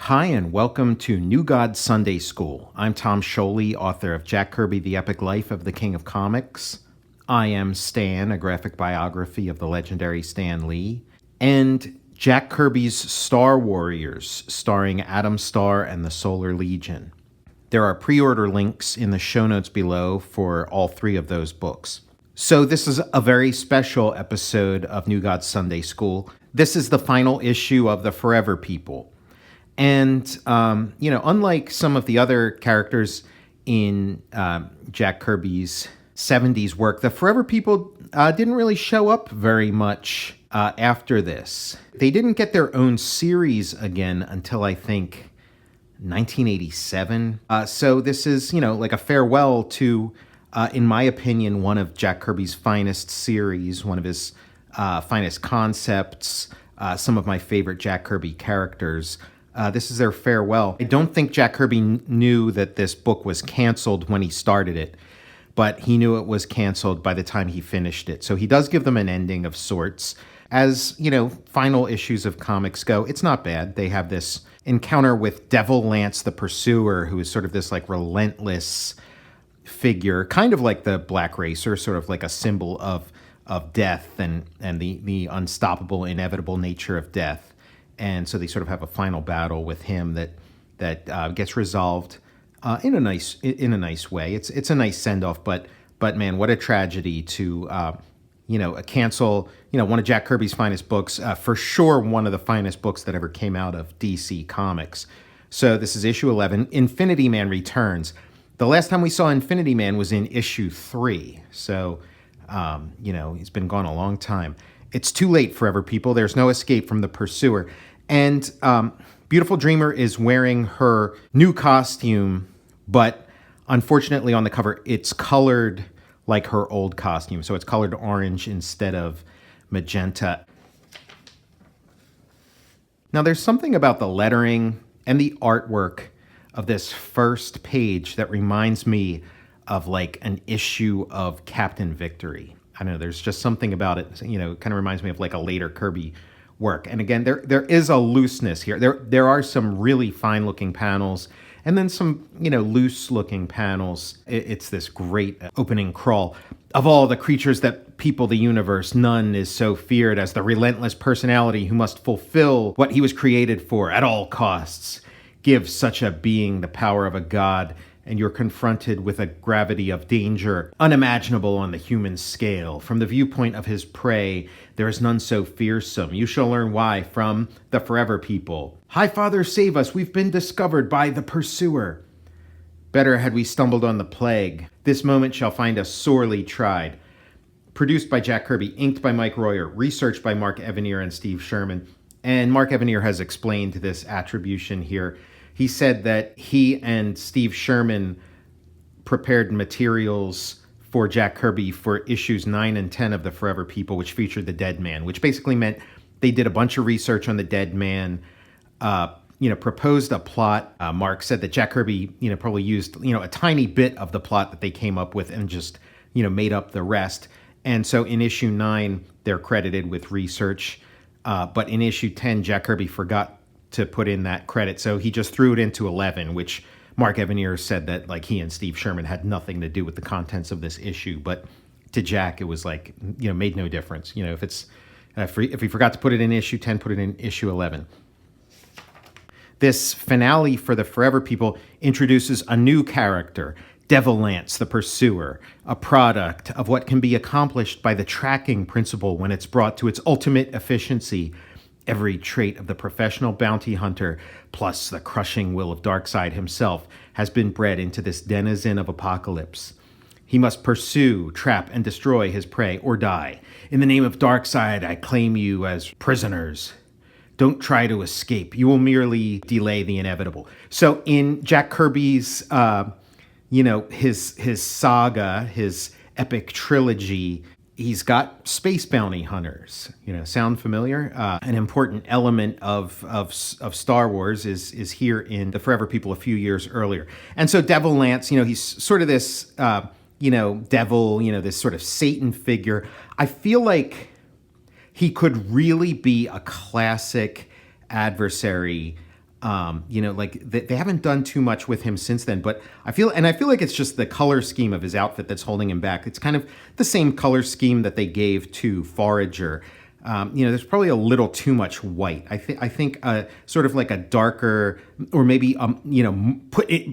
Hi, and welcome to New God Sunday School. I'm Tom Scioli, author of Jack Kirby, The Epic Life of the King of Comics. I am Stan, a graphic biography of the legendary Stan Lee. And Jack Kirby's Star Warriors, starring Adam Starr and the Solar Legion. There are pre-order links in the show notes below for all three of those books. So this is a very special episode of New God Sunday School. This is the final issue of the Forever People. And, unlike some of the other characters in Jack Kirby's 70s work, the Forever People didn't really show up very much after this. They didn't get their own series again until, I think, 1987. So this is, like a farewell to, in my opinion, one of Jack Kirby's finest series, one of his finest concepts, some of my favorite Jack Kirby characters. This is their farewell. I don't think Jack Kirby knew that this book was canceled when he started it, but he knew it was canceled by the time he finished it. So he does give them an ending of sorts. As, final issues of comics go, it's not bad. They have this encounter with Devil Lance the Pursuer, who is sort of this relentless figure, kind of like the Black Racer, sort of like a symbol of death and the unstoppable, inevitable nature of death. And so they sort of have a final battle with him that gets resolved in a nice way. It's a nice send off, but man, what a tragedy to cancel one of Jack Kirby's finest books, for sure one of the finest books that ever came out of DC Comics. So this is issue 11. Infinity Man returns. The last time we saw Infinity Man was in issue 3. So he's been gone a long time. It's too late, Forever People. There's no escape from the Pursuer. And Beautiful Dreamer is wearing her new costume, but unfortunately on the cover, it's colored like her old costume. So it's colored orange instead of magenta. Now there's something about the lettering and the artwork of this first page that reminds me of an issue of Captain Victory. I don't know, there's just something about it, kind of reminds me of a later Kirby work. And again, there is a looseness here. There are some really fine looking panels and then some, loose looking panels. It's this great opening crawl. Of all the creatures that people the universe, none is so feared as the relentless personality who must fulfill what he was created for at all costs. Give such a being the power of a god, and you're confronted with a gravity of danger unimaginable on the human scale. From the viewpoint of his prey, there is none so fearsome. You shall learn why from the Forever People. High Father, save us. We've been discovered by the Pursuer. Better had we stumbled on the plague. This moment shall find us sorely tried. Produced by Jack Kirby, inked by Mike Royer, researched by Mark Evanier and Steve Sherman. And Mark Evanier has explained this attribution here. He said that he and Steve Sherman prepared materials for Jack Kirby for issues 9 and 10 of the Forever People, which featured the Dead Man, which basically meant they did a bunch of research on the Dead Man, proposed a plot. Mark said that Jack Kirby, probably used, a tiny bit of the plot that they came up with and just, made up the rest. And so in issue 9, they're credited with research. But in issue 10, Jack Kirby forgot to put in that credit. So he just threw it into 11, which Mark Evanier said that he and Steve Sherman had nothing to do with the contents of this issue. But to Jack, it was made no difference. If he forgot to put it in issue 10, put it in issue 11. This finale for the Forever People introduces a new character, Devil Lance the Pursuer, a product of what can be accomplished by the tracking principle when it's brought to its ultimate efficiency. Every trait of the professional bounty hunter, plus the crushing will of Darkseid himself, has been bred into this denizen of Apocalypse. He must pursue, trap, and destroy his prey or die. In the name of Darkseid, I claim you as prisoners. Don't try to escape. You will merely delay the inevitable. So in Jack Kirby's, his saga, his epic trilogy, he's got space bounty hunters. Sound familiar? An important element of Star Wars is here in the Forever People a few years earlier. And so Devil Lance, he's sort of this, devil, this sort of Satan figure. I feel like he could really be a classic adversary Like they haven't done too much with him since then, but I feel like it's just the color scheme of his outfit that's holding him back. It's kind of the same color scheme that they gave to Forager. There's probably a little too much white. I think sort of like a darker, or maybe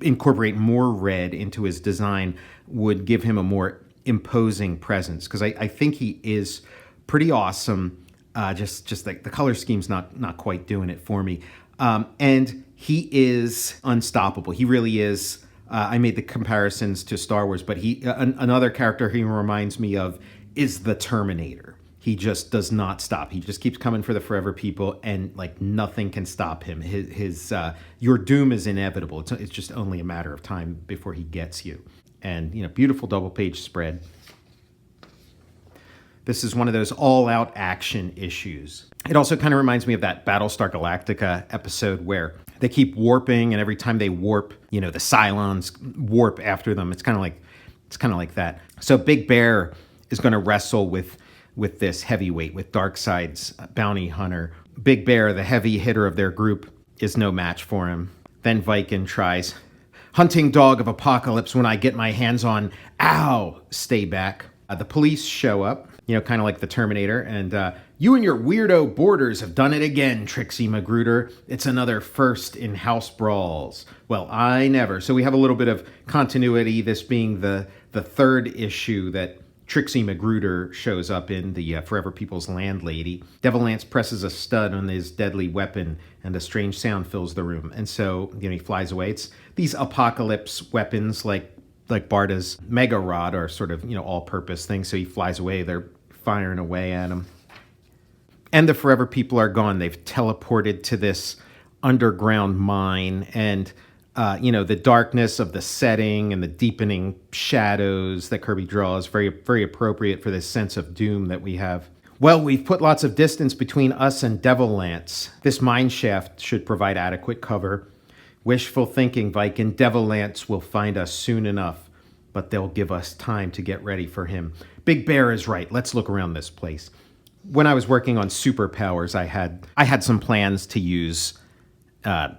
incorporate more red into his design would give him a more imposing presence, because I think he is pretty awesome. Just like the color scheme's not quite doing it for me. And he is unstoppable. He really is. I made the comparisons to Star Wars, but another character he reminds me of is the Terminator. He just does not stop. He just keeps coming for the Forever People, and like nothing can stop him. Your doom is inevitable. It's just only a matter of time before he gets you. And beautiful double page spread. This is one of those all-out action issues. It also kind of reminds me of that Battlestar Galactica episode where they keep warping, and every time they warp, the Cylons warp after them. It's kind of like that. So Big Bear is going to wrestle with this heavyweight, with Darkseid's bounty hunter. Big Bear, the heavy hitter of their group, is no match for him. Then Viking tries, "Hunting dog of apocalypse when I get my hands on, ow, stay back." The police show up, kind of like the Terminator, and "You and your weirdo boarders have done it again, Trixie Magruder. It's another first in house brawls. Well, I never." So we have a little bit of continuity, this being the third issue that Trixie Magruder shows up in, the Forever People's landlady. Devil Lance presses a stud on his deadly weapon, and a strange sound fills the room. And so, he flies away. It's these apocalypse weapons, like Barda's Mega Rod, are sort of, all-purpose things. So he flies away. They're firing away at him. And the Forever People are gone. They've teleported to this underground mine, and the darkness of the setting and the deepening shadows that Kirby draws, very, very appropriate for this sense of doom that we have. "Well, we've put lots of distance between us and Devil Lance. This mine shaft should provide adequate cover. Wishful thinking, Viking. Devil Lance will find us soon enough, but they'll give us time to get ready for him. Big Bear is right. Let's look around this place." When I was working on superpowers, I had some plans to use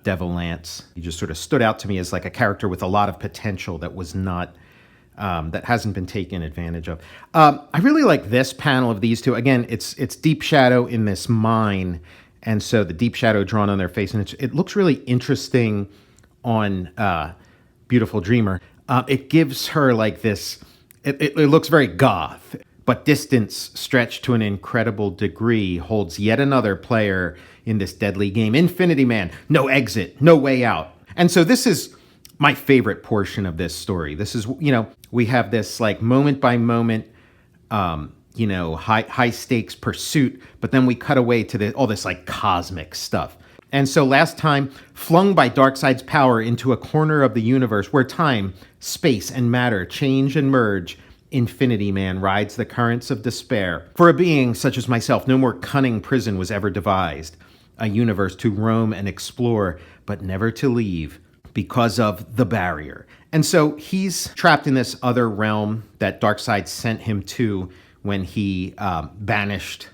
Devil Lance. He just sort of stood out to me as like a character with a lot of potential that was not, that hasn't been taken advantage of. I really like this panel of these two. Again, it's deep shadow in this mine, and so the deep shadow drawn on their face, and it looks really interesting on Beautiful Dreamer. It gives her like this. It looks very goth. But distance, stretched to an incredible degree, holds yet another player in this deadly game. Infinity Man, no exit, no way out. And so this is my favorite portion of this story. This is, we have this like moment by moment, high stakes pursuit, but then we cut away to all this like cosmic stuff. And so last time, flung by Darkseid's power into a corner of the universe where time, space, and matter change and merge, Infinity Man rides the currents of despair. For a being such as myself, no more cunning prison was ever devised. A universe to roam and explore, but never to leave because of the barrier. And so he's trapped in this other realm that Darkseid sent him to when he banished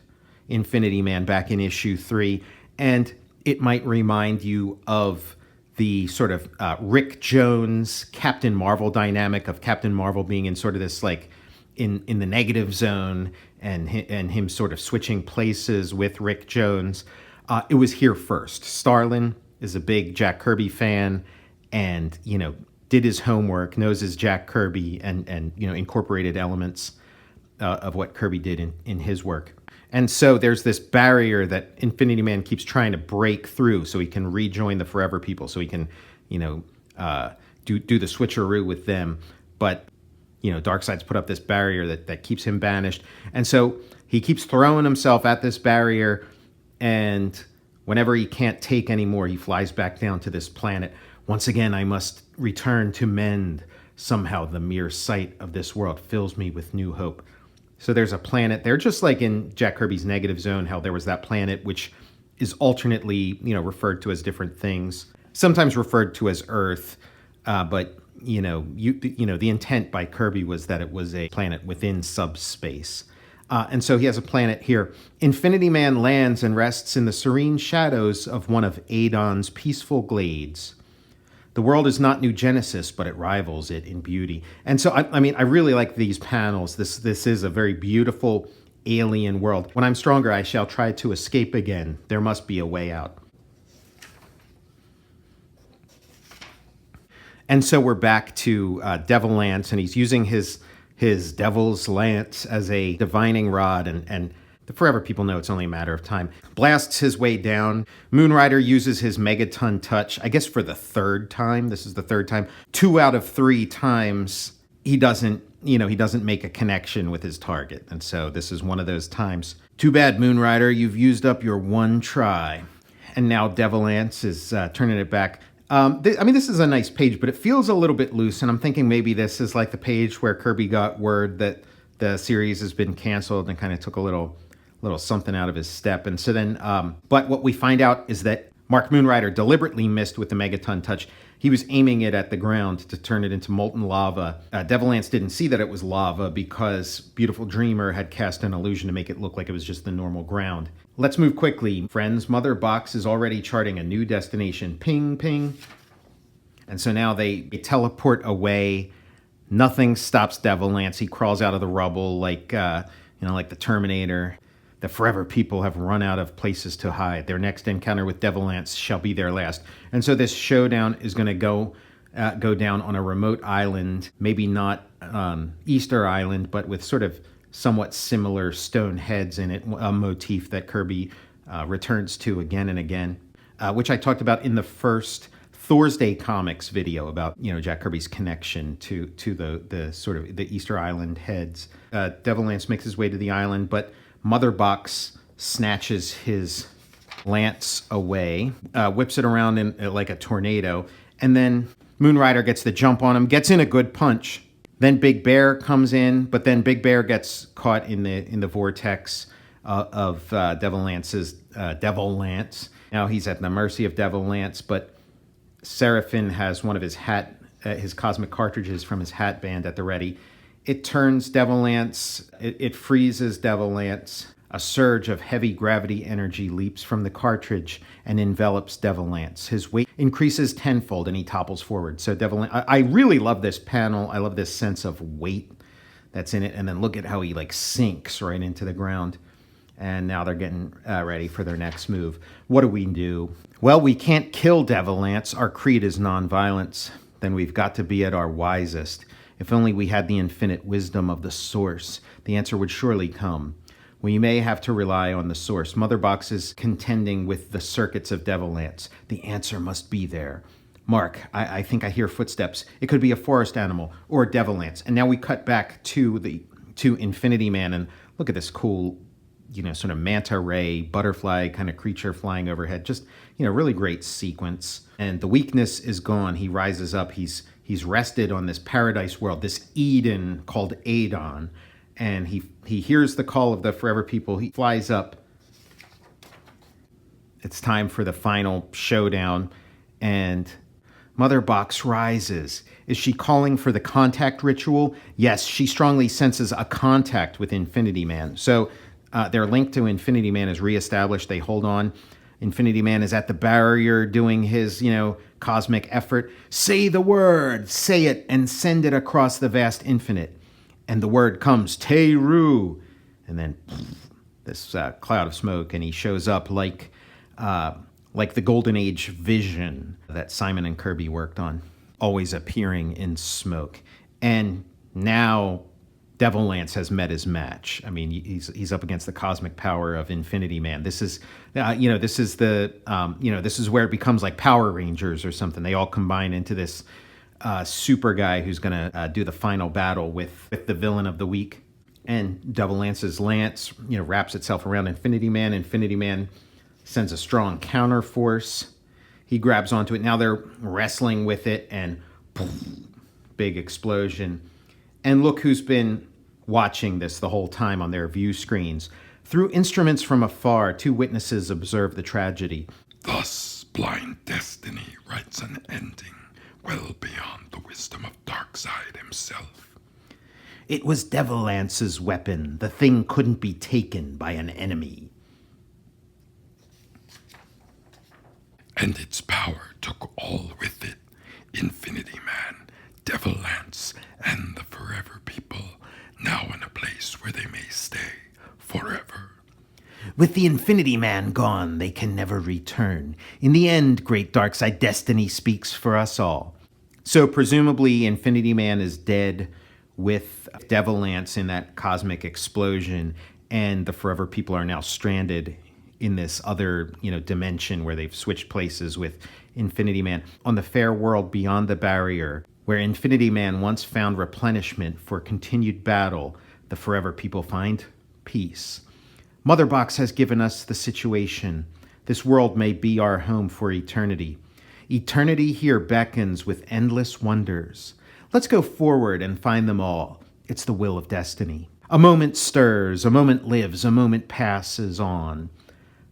Infinity Man back in issue 3. And it might remind you of the sort of Rick Jones, Captain Marvel dynamic of Captain Marvel being in sort of this like in the negative zone, and him sort of switching places with Rick Jones. It was here first. Starlin is a big Jack Kirby fan, and did his homework, knows his Jack Kirby, and incorporated elements of what Kirby did in his work. And so there's this barrier that Infinity Man keeps trying to break through so he can rejoin the Forever People, so he can, do the switcheroo with them. But, Darkseid's put up this barrier that keeps him banished. And so he keeps throwing himself at this barrier, and whenever he can't take anymore, he flies back down to this planet. "Once again, I must return to mend. Somehow the mere sight of this world fills me with new hope." So there's a planet there, just like in Jack Kirby's Negative Zone, how there was that planet which is alternately, referred to as different things, sometimes referred to as Earth, but the intent by Kirby was that it was a planet within subspace. And so he has a planet here. Infinity Man lands and rests in the serene shadows of one of Adon's peaceful glades. The world is not New Genesis, but it rivals it in beauty. And so, I mean, I really like these panels. This is a very beautiful alien world. When I'm stronger, I shall try to escape again. There must be a way out. And so we're back to Devil Lance, and he's using his devil's lance as a divining rod, and the Forever People know it's only a matter of time. Blasts his way down. Moonrider uses his megaton touch, I guess for the third time. This is the third time. 2 out of 3 times he doesn't make a connection with his target. And so this is one of those times. Too bad, Moonrider, you've used up your one try. And now Devil Lance is turning it back. This is a nice page, but it feels a little bit loose, and I'm thinking maybe this is like the page where Kirby got word that the series has been canceled and kind of took a little something out of his step. And so then, but what we find out is that Mark Moonrider deliberately missed with the Megaton touch. He was aiming it at the ground to turn it into molten lava. Devil Lance didn't see that it was lava because Beautiful Dreamer had cast an illusion to make it look like it was just the normal ground. Let's move quickly. Friends, Mother Box is already charting a new destination. Ping, ping. And so now they teleport away. Nothing stops Devil Lance. He crawls out of the rubble like the Terminator. The Forever People have run out of places to hide. Their next encounter with Devil Lance shall be their last. And so this showdown is going to go down on a remote island, maybe not Easter Island, but with sort of somewhat similar stone heads in it, a motif that Kirby returns to again and again, which I talked about in the first Thursday Comics video about Jack Kirby's connection to the sort of the Easter Island heads. Devil Lance makes his way to the island, but Mother Box snatches his lance away, whips it around in like a tornado, and then Moonrider gets the jump on him, gets in a good punch. Then Big Bear comes in, but then Big Bear gets caught in the vortex of Devil Lance's Devil Lance. Now he's at the mercy of Devil Lance, but Seraphim has one of his cosmic cartridges from his hat band at the ready. It turns Devil Lance, it freezes Devil Lance. A surge of heavy gravity energy leaps from the cartridge and envelops Devil Lance. His weight increases tenfold and he topples forward. So Devil Lance, I really love this panel. I love this sense of weight that's in it. And then look at how he sinks right into the ground. And now they're getting ready for their next move. What do? Well, we can't kill Devil Lance. Our creed is nonviolence. Then we've got to be at our wisest. If only we had the infinite wisdom of the source, the answer would surely come. We may have to rely on the source. Mother Box is contending with the circuits of Devil Lance. The answer must be there. Mark, I think I hear footsteps. It could be a forest animal or Devil Lance. And now we cut back to Infinity Man, and look at this cool, sort of manta ray, butterfly kind of creature flying overhead. Just, really great sequence. And the weakness is gone. He rises up. He's rested on this paradise world, this Eden called Adon. And he hears the call of the Forever People. He flies up. It's time for the final showdown. And Mother Box rises. Is she calling for the contact ritual? Yes, she strongly senses a contact with Infinity Man. So their link to Infinity Man is reestablished. They hold on. Infinity Man is at the barrier doing his, cosmic effort. Say the word, say it, and send it across the vast infinite. And the word comes, Teru. And then this cloud of smoke, and he shows up like the Golden Age vision that Simon and Kirby worked on, always appearing in smoke. And now Devil Lance has met his match. I mean, he's up against the cosmic power of Infinity Man. This is, this is where it becomes like Power Rangers or something. They all combine into this super guy who's going to do the final battle with the villain of the week. And Devil Lance's lance, wraps itself around Infinity Man. Infinity Man sends a strong counter force. He grabs onto it. Now they're wrestling with it, and big explosion. And look who's been watching this the whole time on their view screens. Through instruments from afar, 2 witnesses observe the tragedy. Thus, blind destiny writes an ending well beyond the wisdom of Darkseid himself. It was Devilance's weapon. The thing couldn't be taken by an enemy. And its power took all with it. Infinity Man, Devil Lance, and the Forever People, now in a place where they may stay forever. With the Infinity Man gone, they can never return. In the end, Great Darkseid, destiny speaks for us all. So presumably Infinity Man is dead with Devil Lance in that cosmic explosion, and the Forever People are now stranded in this other, dimension where they've switched places with Infinity Man on the fair world beyond the barrier, where Infinity Man once found replenishment for continued battle. The Forever People find peace. Mother Box has given us the situation. This world may be our home for eternity. Eternity here beckons with endless wonders. Let's go forward and find them all. It's the will of destiny. A moment stirs, a moment lives, a moment passes on.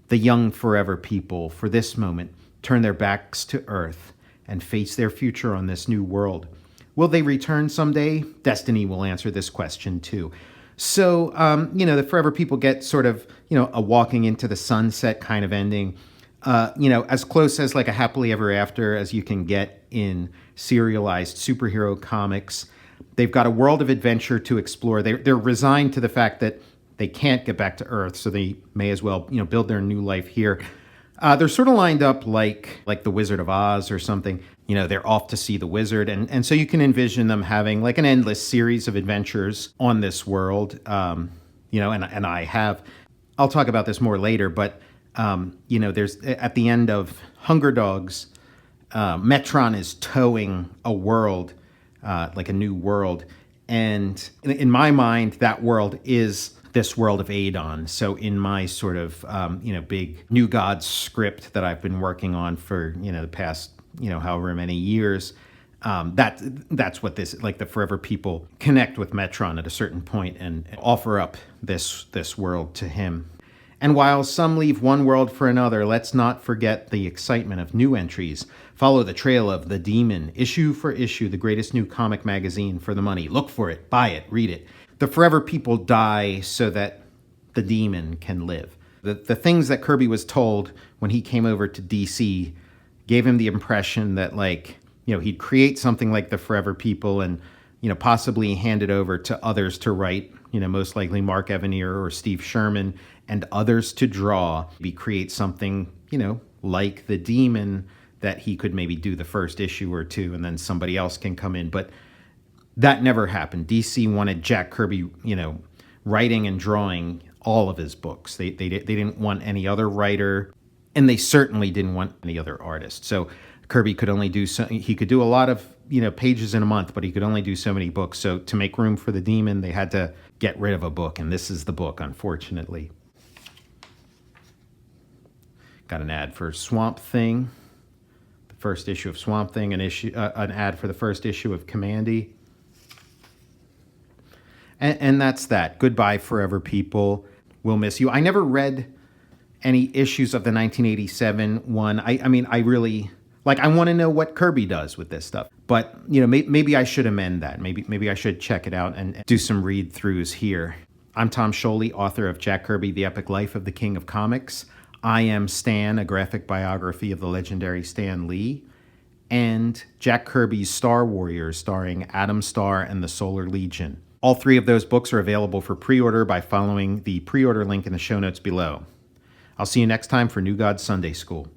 The young Forever People, for this moment, turn their backs to Earth and face their future on this new world. Will they return someday? Destiny will answer this question too. So, the Forever People get sort of, a walking into the sunset kind of ending. As close as like a happily ever after as you can get in serialized superhero comics. They've got a world of adventure to explore. They're resigned to the fact that they can't get back to Earth, so they may as well, build their new life here. They're sort of lined up like the Wizard of Oz or something. They're off to see the wizard, and so you can envision them having like an endless series of adventures on this world. And I'll talk about this more later, but there's at the end of Hunger Dogs, Metron is towing a world, like a new world, and in my mind, that world is this world of Adon. So in my sort of, big New Gods script that I've been working on for, the past, however many years, that's what this, like the Forever People connect with Metron at a certain point and offer up this world to him. And while some leave one world for another, let's not forget the excitement of new entries. Follow the trail of The Demon, issue for issue, the greatest new comic magazine for the money. Look for it, buy it, read it. The Forever People die so that the Demon can live. The things that Kirby was told when he came over to DC gave him the impression that, he'd create something like the Forever People and, possibly hand it over to others to write, most likely Mark Evanier or Steve Sherman, and others to draw, create something, like the Demon that he could maybe do the first issue or two, and then somebody else can come in. But that never happened. DC wanted Jack Kirby, writing and drawing all of his books. They didn't want any other writer, and they certainly didn't want any other artist. So Kirby could only do he could do a lot of, pages in a month, but he could only do so many books. So to make room for the Demon, they had to get rid of a book, and this is the book, unfortunately. Got an ad for Swamp Thing, the first issue of Swamp Thing, an ad for the first issue of Commandy. And that's that. Goodbye, Forever People. We'll miss you. I never read any issues of the 1987 one. I really, I want to know what Kirby does with this stuff. But, maybe I should amend that. Maybe I should check it out and do some read-throughs here. I'm Tom Scioli, author of Jack Kirby, The Epic Life of the King of Comics. I Am Stan, a graphic biography of the legendary Stan Lee. And Jack Kirby's Star Warriors, starring Adam Starr and the Solar Legion. All three of those books are available for pre-order by following the pre-order link in the show notes below. I'll see you next time for New God Sunday School.